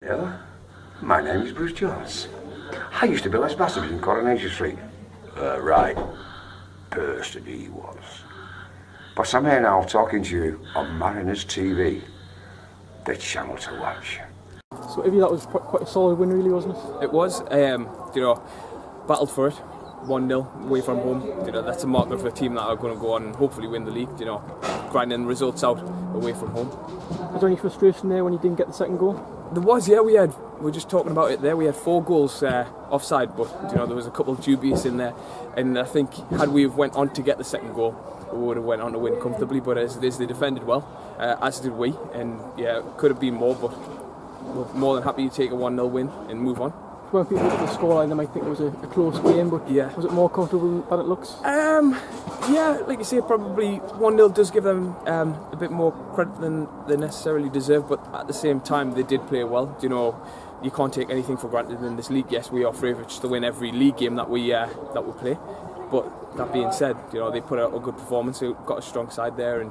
Yeah, my name is Bruce Jones. I used to be Les Bassett in Coronation Street. Right, person he was. But I'm here now talking to you on Mariners TV, the channel to watch. So Ibby, that was quite a solid win really, wasn't it? It was, battled for it, 1-0 away from home. That's a marker for a team that are going to go on and hopefully win the league, grinding results out away from home. Was there any frustration there when you didn't get the second goal? There was, yeah, we were just talking about it there, we had 4 goals offside, but there was a couple of dubious in there, and I think had we went on to get the second goal, we would have went on to win comfortably, but as it is, they defended well, as did we, and yeah, it could have been more, but we're more than happy to take a 1-0 win and move on. When people look at the scoreline, they might think it was a close game, but yeah. Was it more comfortable than it looks? Yeah, like you say, probably 1-0 does give them a bit more credit than they necessarily deserve, but at the same time, they did play well. You can't take anything for granted in this league. Yes, we are favourites to win every league game that we play, but that being said, they put out a good performance. They got a strong side there, and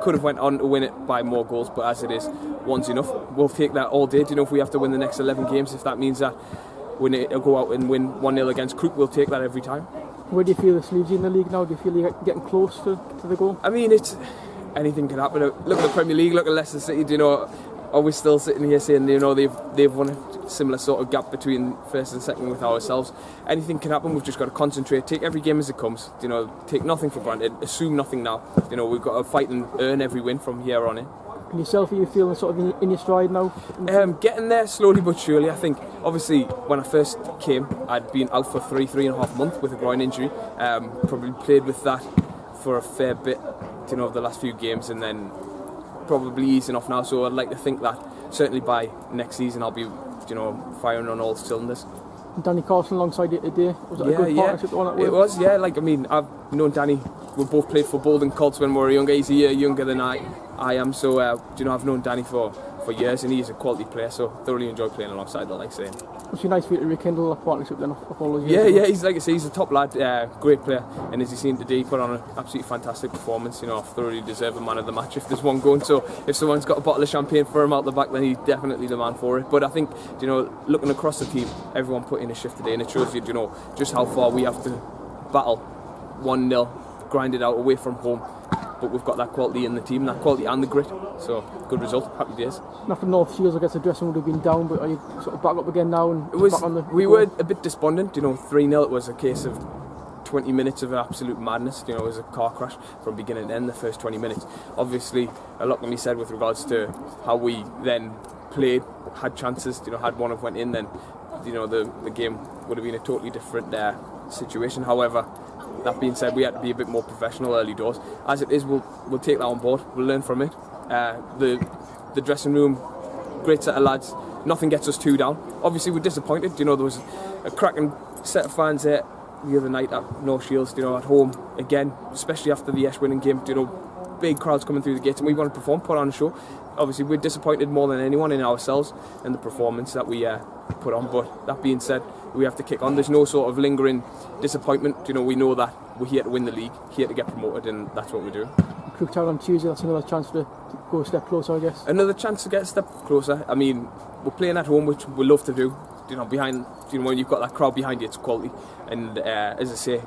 could have went on to win it by more goals, but as it is, one's enough. We'll take that all day. If we have to win the next 11 games, if that means that we need to go out and win 1-0 against Crook, we'll take that every time. Where do you feel this leaves you in the league now? Do you feel you're getting close to the goal? I mean, anything can happen. Look at the Premier League, look at Leicester City, are we still sitting here saying, they've won a similar sort of gap between first and second with ourselves. Anything can happen, we've just got to concentrate, take every game as it comes, take nothing for granted, assume nothing now. We've got to fight and earn every win from here on in. And yourself, are you feeling sort of in your stride now? Getting there slowly but surely. I think, obviously, when I first came, I'd been out for 3.5 months with a groin injury. Probably played with that for a fair bit, of the last few games, and then probably easing off now, so I'd like to think that certainly by next season I'll be firing on all cylinders. And Danny Carlson alongside you today, was it a good partnership? The one at work? It was, yeah. I've known Danny, we both played for Bolden Colts when we were younger. He's a year younger than I am, so I've known Danny for years, and he's a quality player, so thoroughly enjoy playing alongside the likes of him. It's nice for you to rekindle a partnership then of all those years. Yeah, he's like I say, he's a top lad, great player, and as you've seen today, he put on an absolutely fantastic performance. Thoroughly deserve a man of the match if there's one going. So if someone's got a bottle of champagne for him out the back, then he's definitely the man for it. But I think looking across the team, everyone put in a shift today, and it shows you just how far we have to battle 1-0, grind it out away from home. But we've got that quality in the team, that quality and the grit. So good result, happy days. After North Shields, I guess the dressing would have been down, but are you sort of back up again now? And back on the we were a bit despondent. 3-0. It was a case of 20 minutes of absolute madness. It was a car crash from beginning to end. The first 20 minutes. Obviously, a lot can be said with regards to how we then played, had chances. Had one have went in, then the game would have been a totally different situation. However, that being said, we had to be a bit more professional early doors. As it is, we'll take that on board. We'll learn from it. The dressing room, great set of lads. Nothing gets us too down. Obviously, we're disappointed. There was a cracking set of fans there the other night at North Shields. At home again, especially after the Esh winning game. Big crowds coming through the gates, and we want to perform, put on a show. Obviously, we're disappointed more than anyone in ourselves and the performance that we put on. But that being said, we have to kick on. There's no sort of lingering disappointment. We know that we're here to win the league, here to get promoted, and that's what we're doing. Crook Town on Tuesday, that's another chance to go a step closer, I guess. Another chance to get a step closer. I mean, we're playing at home, which we love to do. Behind, when you've got that crowd behind you, it's quality. And as I say,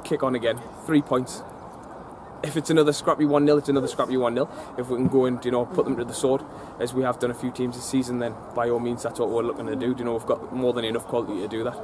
kick on again. 3 points. If it's another scrappy 1-0, it's another scrappy 1-0. If we can go and put them to the sword, as we have done a few teams this season, then by all means that's what we're looking to do. We've got more than enough quality to do that.